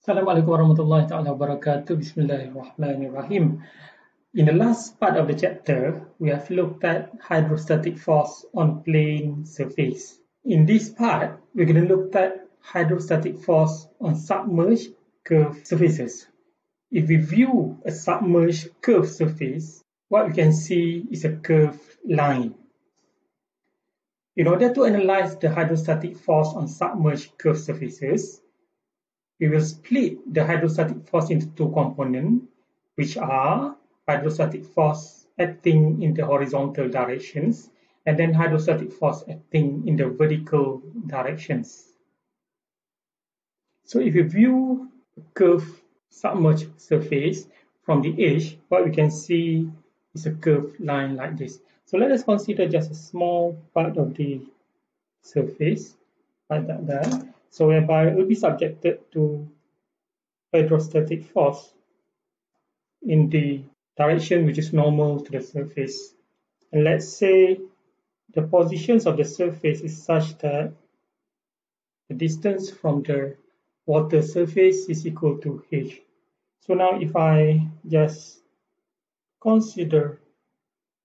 Assalamualaikum warahmatullahi taala wabarakatuh. Bismillahirrahmanirrahim. In the last part of the chapter, we have looked at hydrostatic force on plane surface. In this part, we're going to look at hydrostatic force on submerged curved surfaces. If we view a submerged curved surface, what we can see is a curved line. In order to analyze the hydrostatic force on submerged curved surfaces, we will split the hydrostatic force into two components, which are hydrostatic force acting in the horizontal directions and then hydrostatic force acting in the vertical directions. So if you view a curved submerged surface from the edge, what we can see is a curved line like this. So let us consider just a small part of the surface, like that there. So whereby it will be subjected to hydrostatic force in the direction which is normal to the surface. And let's say the positions of the surface is such that the distance from the water surface is equal to h. So now if I just consider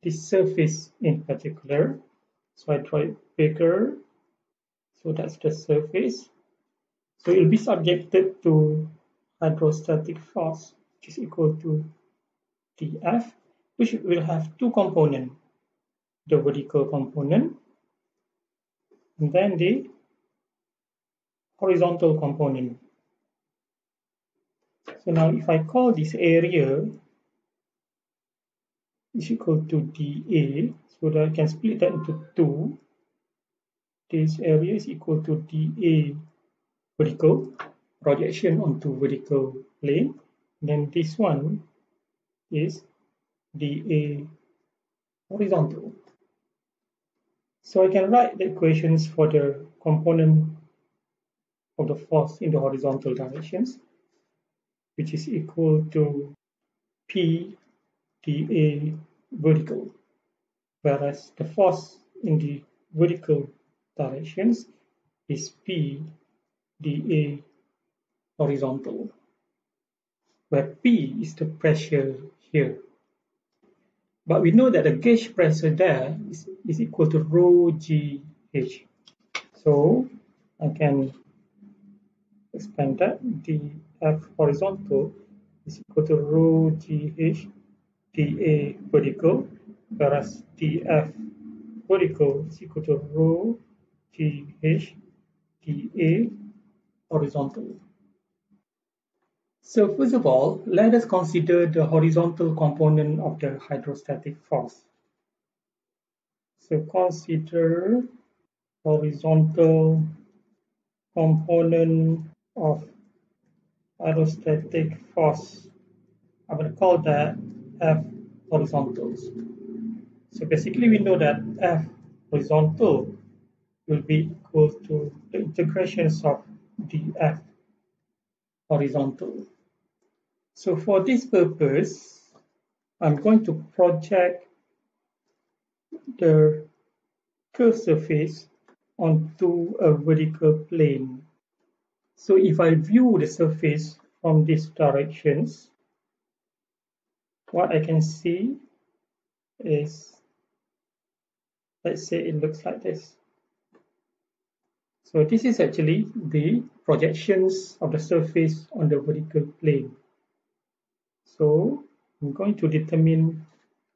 this surface in particular, so I draw it bigger, so that's the surface. So it will be subjected to hydrostatic force, which is equal to dF, which will have two components, the vertical component and then the horizontal component. So now if I call this area is equal to dA, so that I can split that into two. This area is equal to dA vertical, projection onto vertical plane, and then this one is dA horizontal. So I can write the equations for the component of the force in the horizontal directions, which is equal to P dA vertical, whereas the force in the vertical directions is P dA horizontal, where P is the pressure here. But we know that the gauge pressure there is equal to rho GH. So I can expand that. dF horizontal is equal to rho GH dA vertical, whereas dF vertical is equal to rho GH dA horizontal. So first of all, let us consider the horizontal component of the hydrostatic force. So consider horizontal component of hydrostatic force. I'm going to call that F horizontals. So basically we know that F horizontal will be equal to the integrations of dF horizontal. So for this purpose, I'm going to project the curved surface onto a vertical plane. So if I view the surface from these directions, what I can see is, let's say it looks like this. So this is actually the projections of the surface on the vertical plane. So I'm going to determine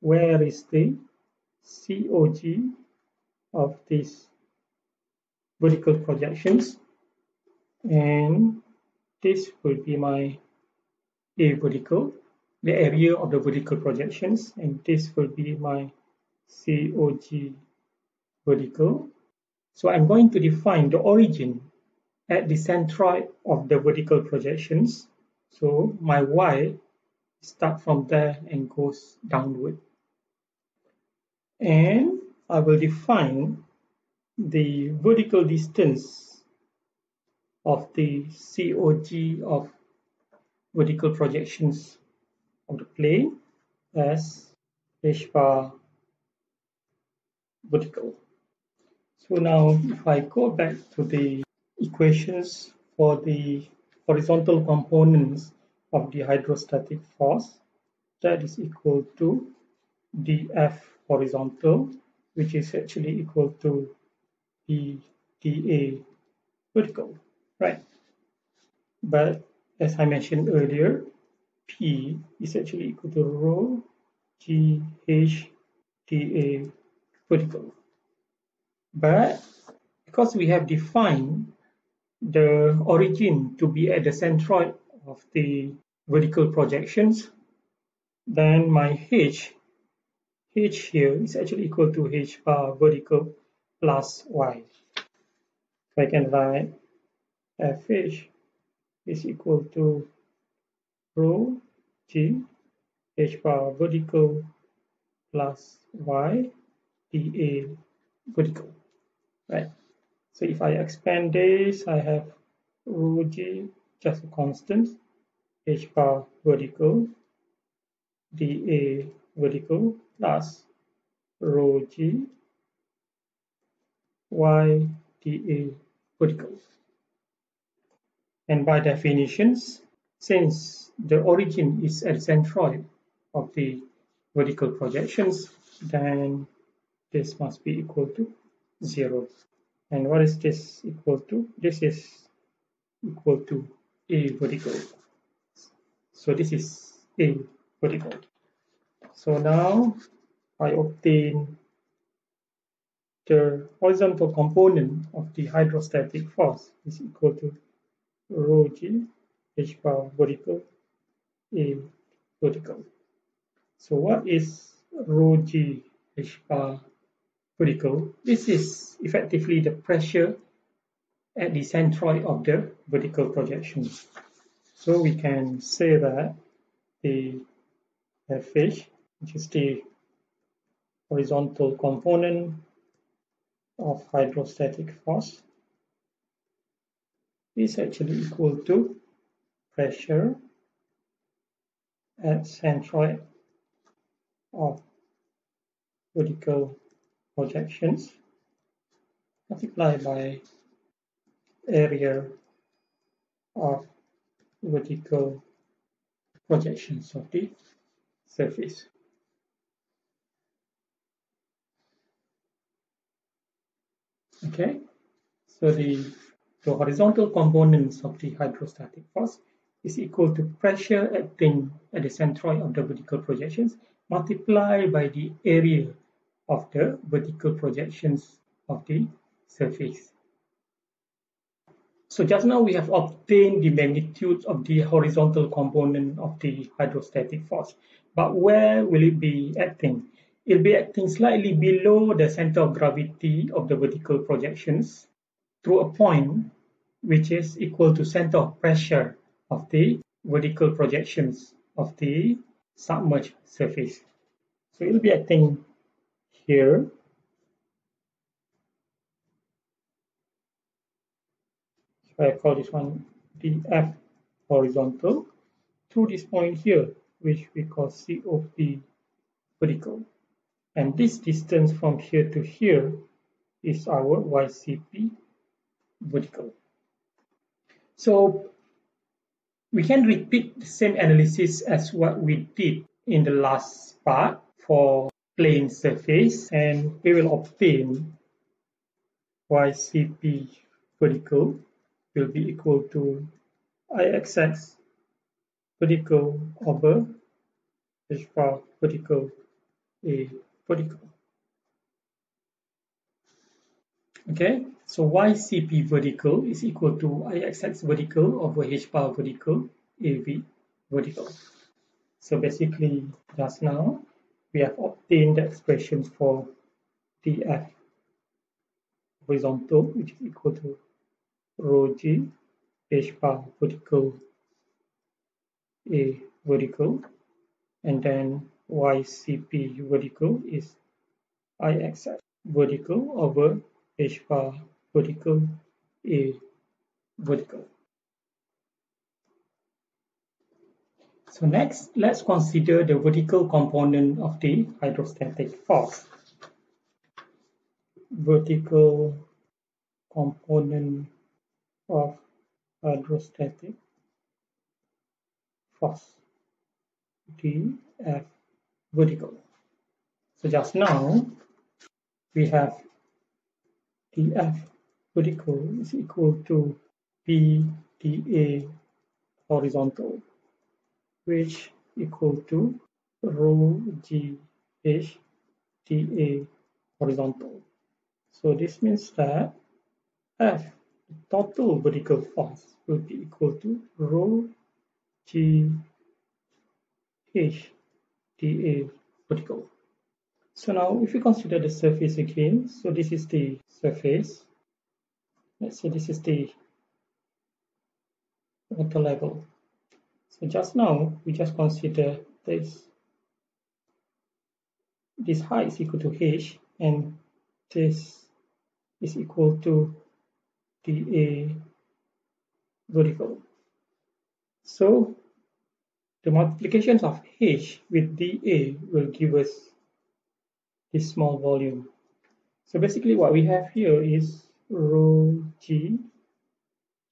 where is the COG of these vertical projections, and this will be my A vertical, the area of the vertical projections, and this will be my COG vertical. So I'm going to define the origin at the centroid of the vertical projections. So my Y starts from there and goes downward. And I will define the vertical distance of the COG of vertical projections of the plane as h bar vertical. So now if I go back to the equations for the horizontal components of the hydrostatic force, that is equal to dF horizontal, which is actually equal to dA vertical, right? But as I mentioned earlier, P is actually equal to rho G H dA vertical. But because we have defined the origin to be at the centroid of the vertical projections, then my H here is actually equal to H bar vertical plus Y. So I can write FH is equal to rho G H bar vertical plus Y dA vertical, right? So if I expand this, I have rho G, just a constant, H bar vertical, dA vertical plus rho G, Y dA vertical. And by definitions, since the origin is at the centroid of the vertical projections, then this must be equal to 0. And what is this equal to? This is equal to A vertical. So this is A vertical. So now I obtain the horizontal component of the hydrostatic force is equal to rho G H bar vertical A vertical. So what is rho G H bar vertical? This is effectively the pressure at the centroid of the vertical projection. So we can say that the FH, which is the horizontal component of hydrostatic force, is actually equal to pressure at centroid of vertical projections multiplied by area of vertical projections of the surface. Okay, so the horizontal components of the hydrostatic force is equal to pressure acting at the centroid of the vertical projections multiplied by the area of the vertical projections of the surface. So just now we have obtained the magnitude of the horizontal component of the hydrostatic force. But where will it be acting? It will be acting slightly below the center of gravity of the vertical projections through a point which is equal to center of pressure of the vertical projections of the submerged surface. So it will be acting here. So I call this one dF horizontal through this point here, which we call COP vertical. And this distance from here to here is our YCP vertical. So we can repeat the same analysis as what we did in the last part for plane surface, and we will obtain YCP vertical will be equal to IXX vertical over H bar vertical A vertical. Okay, so YCP vertical is equal to IXX vertical over H bar vertical AV vertical. So basically, just now, we have obtained the expression for dF horizontal, which is equal to rho G H bar vertical A vertical, and then YCP vertical is IXX vertical over H bar vertical A vertical. So next, let's consider the vertical component of the hydrostatic force. Vertical component of hydrostatic force, dF vertical. So just now we have dF vertical is equal to P dA horizontal, which equal to rho g h dA horizontal. So this means that F, the total vertical force, will be equal to rho g h dA vertical. So now if we consider the surface again, so this is the surface. Let's say this is the water level. So just now we just consider this height is equal to h, and this is equal to dA vertical. So the multiplications of h with dA will give us this small volume. So basically what we have here is rho g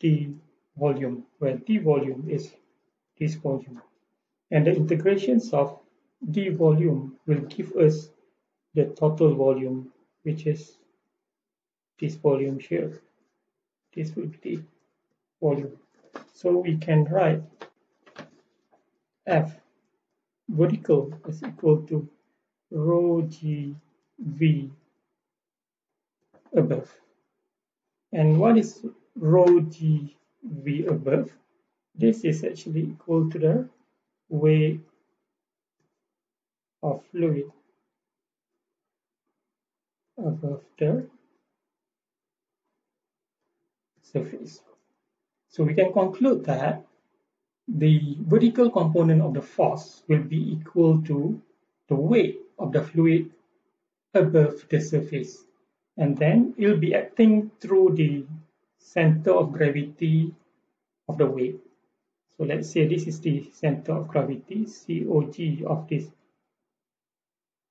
d volume, where d volume is this volume. And the integrations of d volume will give us the total volume, which is this volume here. This will be the volume. So we can write F vertical is equal to rho g v above. And what is rho g v above? This is actually equal to the weight of fluid above the surface. So we can conclude that the vertical component of the force will be equal to the weight of the fluid above the surface, and then it will be acting through the center of gravity of the weight. So let's say this is the center of gravity, COG of this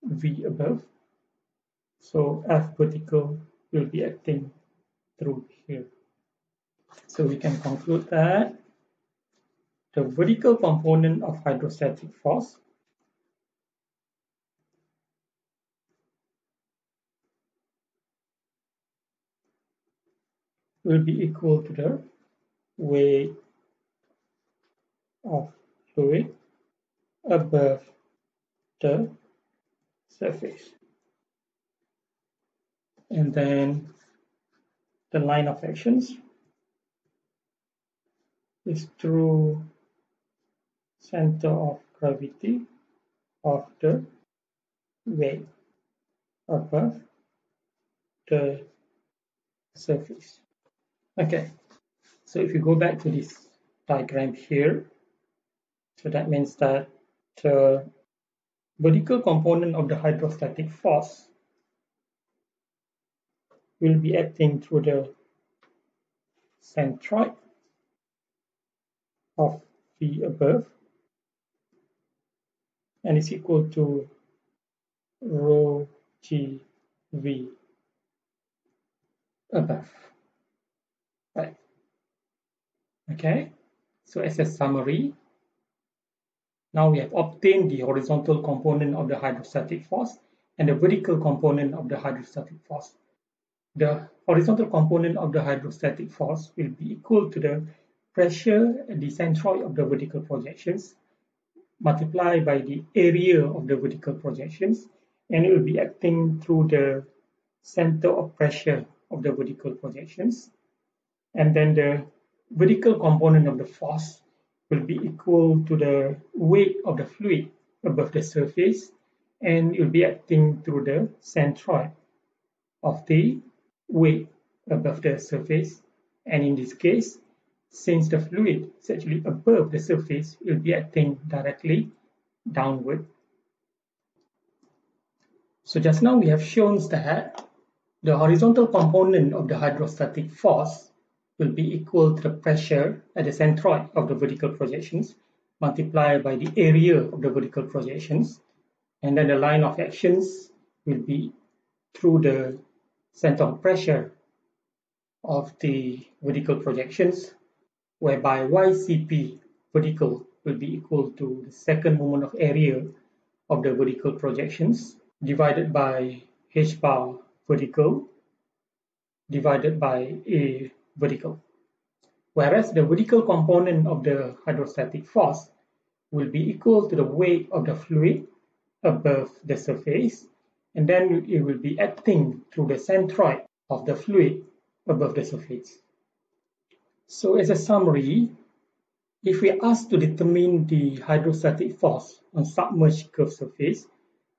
V above. So F vertical will be acting through here. So we can conclude that the vertical component of hydrostatic force will be equal to the weight of fluid above the surface. And then the line of actions is through center of gravity of the weight above the surface. Okay, so if you go back to this diagram here, so that means that the vertical component of the hydrostatic force will be acting through the centroid of V above, and is equal to rho g V above. Right. Okay, so as a summary, now we have obtained the horizontal component of the hydrostatic force and the vertical component of the hydrostatic force. The horizontal component of the hydrostatic force will be equal to the pressure at the centroid of the vertical projections multiplied by the area of the vertical projections, and it will be acting through the center of pressure of the vertical projections. And then the vertical component of the force will be equal to the weight of the fluid above the surface, and it will be acting through the centroid of the weight above the surface. And in this case, since the fluid is actually above the surface, it will be acting directly downward. So just now we have shown that the horizontal component of the hydrostatic force will be equal to the pressure at the centroid of the vertical projections multiplied by the area of the vertical projections, and then the line of actions will be through the center of pressure of the vertical projections, whereby YCP vertical will be equal to the second moment of area of the vertical projections divided by h bar vertical divided by A vertical. Whereas the vertical component of the hydrostatic force will be equal to the weight of the fluid above the surface, and then it will be acting through the centroid of the fluid above the surface. So as a summary, if we are asked to determine the hydrostatic force on submerged curved surface,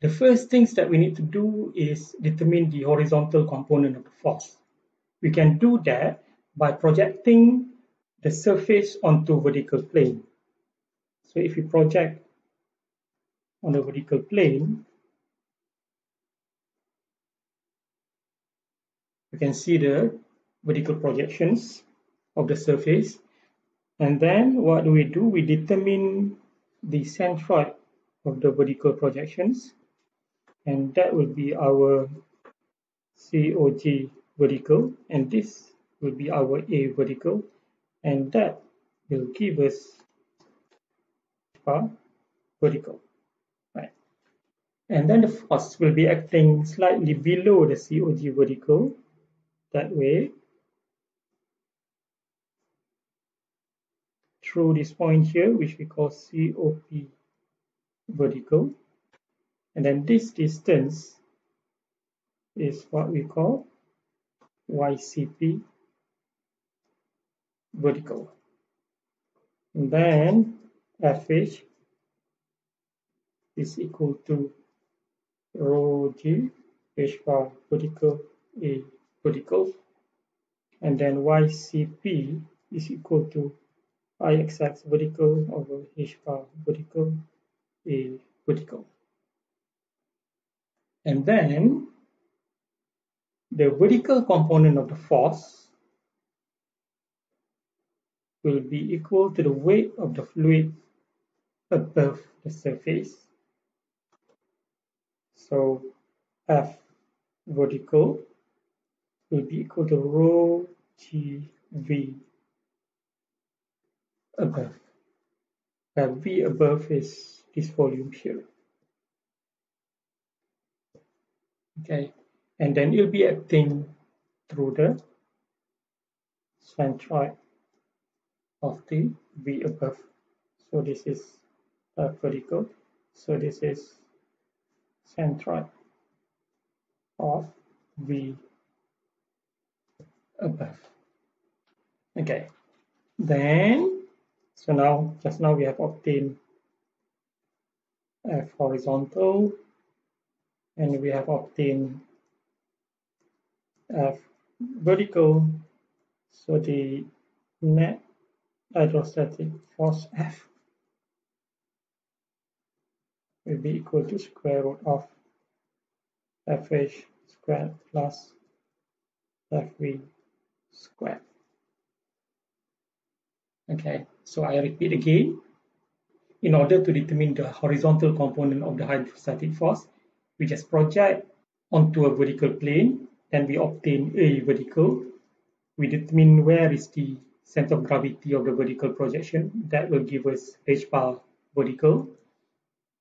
the first things that we need to do is determine the horizontal component of the force. We can do that by projecting the surface onto vertical plane. So if we project on the vertical plane, you can see the vertical projections of the surface. And then what do? We determine the centroid of the vertical projections, and that will be our COG vertical, and this will be our A vertical, and that will give us vertical, right? And then the force will be acting slightly below the COG vertical, that way, through this point here, which we call COP vertical, and then this distance is what we call YCP vertical. And then FH is equal to rho G H bar vertical A vertical, and then YCP is equal to IXX vertical over H bar vertical A vertical. And then the vertical component of the force will be equal to the weight of the fluid above the surface. So F vertical will be equal to rho GV above. Where V above is this volume here. Okay, and then it will be acting through the centroid of the V above. So this is vertical. So this is centroid of V above. Okay, then just now we have obtained F horizontal, and we have obtained F vertical. So the net hydrostatic force F will be equal to square root of FH squared plus FV squared. Okay, so I repeat again. In order to determine the horizontal component of the hydrostatic force, we just project onto a vertical plane, then we obtain A vertical. We determine where is the center of gravity of the vertical projection. That will give us H bar vertical,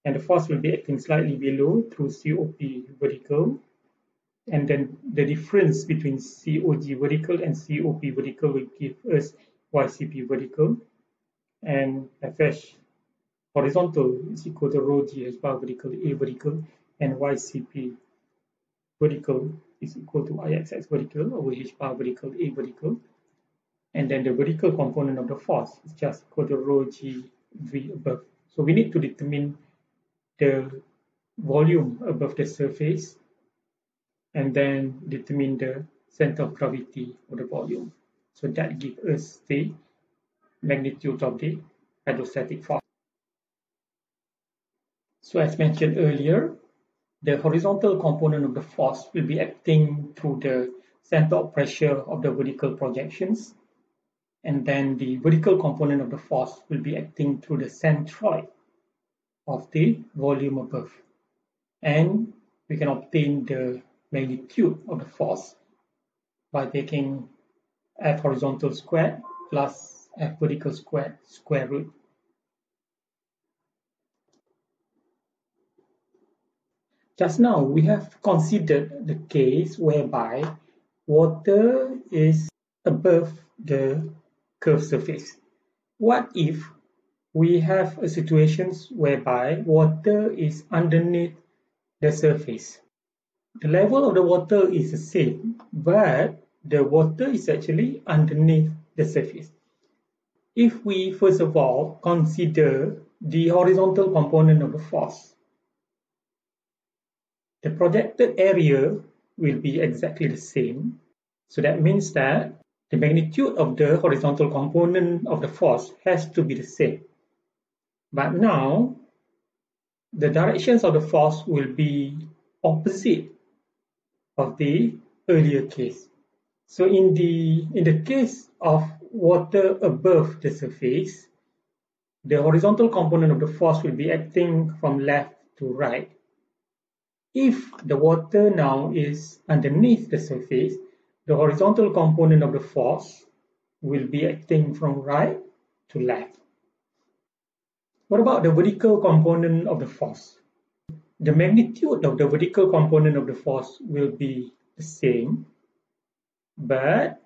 and the force will be acting slightly below through COP vertical, and then the difference between COG vertical and COP vertical will give us YCP vertical, and FH horizontal is equal to rho G H bar vertical A vertical, and YCP vertical is equal to IXX vertical over H bar vertical A vertical, and then the vertical component of the force is just equal to rho G V above. So we need to determine the volume above the surface, and then determine the center of gravity of the volume. So that gives us the magnitude of the hydrostatic force. So as mentioned earlier, the horizontal component of the force will be acting through the center of pressure of the vertical projections, and then the vertical component of the force will be acting through the centroid of the volume above. And we can obtain the magnitude of the force by taking F horizontal squared plus F vertical squared square root Just now we have considered the case whereby water is above the curved surface. What if we have a situation whereby water is underneath the surface? The level of the water is the same, but the water is actually underneath the surface. If we first of all consider the horizontal component of the force, the projected area will be exactly the same. So that means that the magnitude of the horizontal component of the force has to be the same. But now, the directions of the force will be opposite of the earlier case. So in the case of water above the surface, the horizontal component of the force will be acting from left to right. If the water now is underneath the surface, the horizontal component of the force will be acting from right to left. What about the vertical component of the force? The magnitude of the vertical component of the force will be the same, but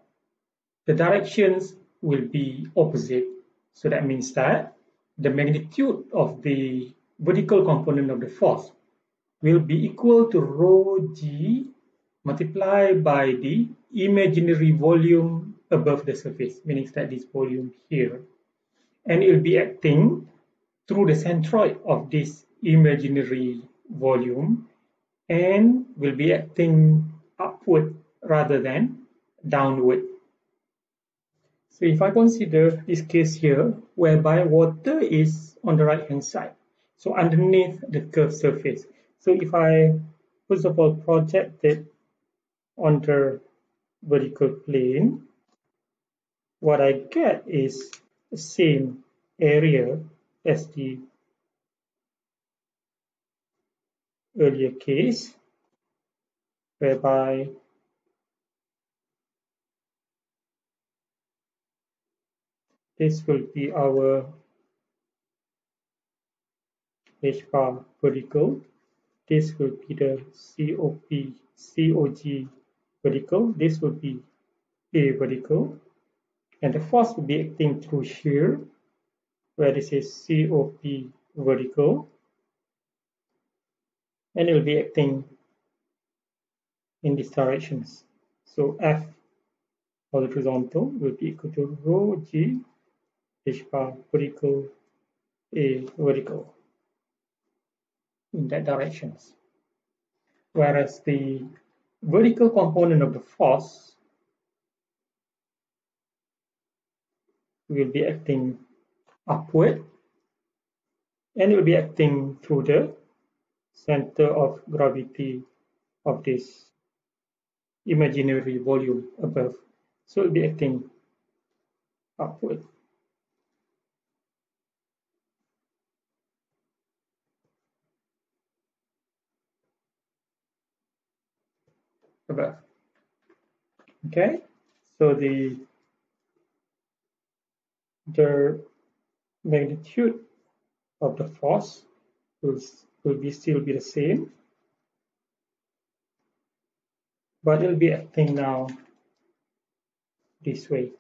the directions will be opposite. So that means that the magnitude of the vertical component of the force will be equal to rho g multiplied by the imaginary volume above the surface, meaning that this volume here. And it will be acting through the centroid of this imaginary volume and will be acting upward rather than downward. So if I consider this case here, whereby water is on the right hand side, so underneath the curved surface. So if I first of all project it on the vertical plane, what I get is the same area as the earlier case, whereby this will be our H bar vertical. This will be the COG vertical. This will be A vertical. And the force will be acting through shear, where this is COP vertical. And it will be acting in these directions. So F horizontal will be equal to rho G H bar vertical A vertical in that directions. Whereas the vertical component of the force will be acting upward and it will be acting through the center of gravity of this imaginary volume above. So it will be acting upward. Above. Okay, so the magnitude of the force will still be the same, but it will be acting now this way.